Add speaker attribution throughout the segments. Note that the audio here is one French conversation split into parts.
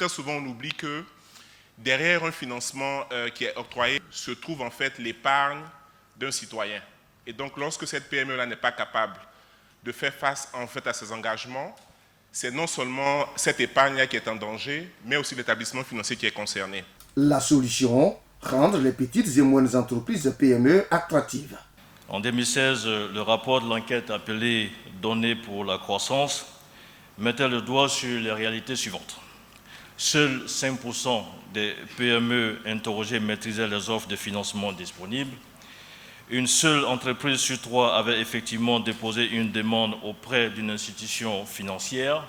Speaker 1: très souvent on oublie que derrière un financement qui est octroyé se trouve en fait l'épargne d'un citoyen. Et donc lorsque cette PME-là n'est pas capable de faire face en fait à ses engagements, c'est non seulement cette épargne-là qui est en danger, mais aussi l'établissement financier qui est concerné.
Speaker 2: La solution, rendre les petites et moyennes entreprises PME attractives.
Speaker 3: En 2016, le rapport de l'enquête appelé « Données pour la croissance » mettait le doigt sur les réalités suivantes. Seuls 5% des PME interrogées maîtrisaient les offres de financement disponibles. Une seule entreprise sur 3 avait effectivement déposé une demande auprès d'une institution financière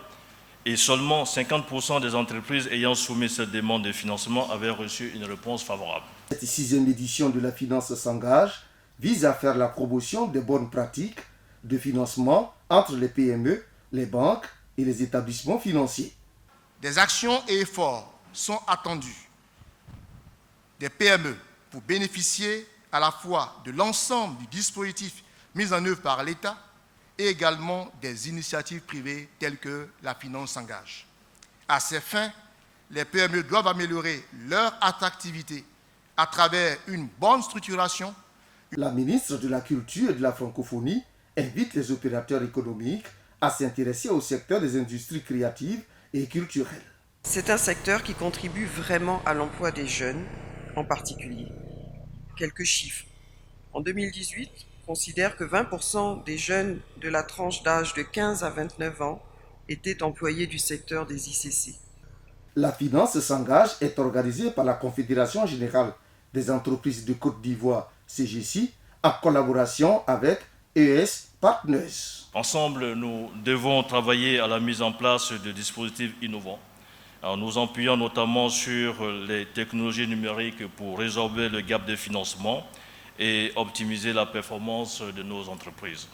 Speaker 3: et seulement 50% des entreprises ayant soumis cette demande de financement avaient reçu une réponse favorable.
Speaker 2: Cette 6e édition de la finance s'engage vise à faire la promotion des bonnes pratiques de financement entre les PME, les banques et les établissements financiers.
Speaker 4: Des actions et efforts sont attendus des PME pour bénéficier à la fois de l'ensemble du dispositif mis en œuvre par l'État et également des initiatives privées telles que la finance s'engage. À ces fins, les PME doivent améliorer leur attractivité à travers une bonne structuration.
Speaker 2: La ministre de la Culture et de la Francophonie invite les opérateurs économiques à s'intéresser au secteur des industries créatives et culturelles.
Speaker 5: C'est un secteur qui contribue vraiment à l'emploi des jeunes, en particulier. Quelques chiffres. En 2018, on considère que 20% des jeunes de la tranche d'âge de 15 à 29 ans étaient employés du secteur des ICC.
Speaker 2: La finance s'engage est organisée par la Confédération générale des entreprises de Côte d'Ivoire, CGC, en collaboration avec ES Partners.
Speaker 3: Ensemble, nous devons travailler à la mise en place de dispositifs innovants, en nous appuyant notamment sur les technologies numériques pour résorber le gap de financement et optimiser la performance de nos entreprises.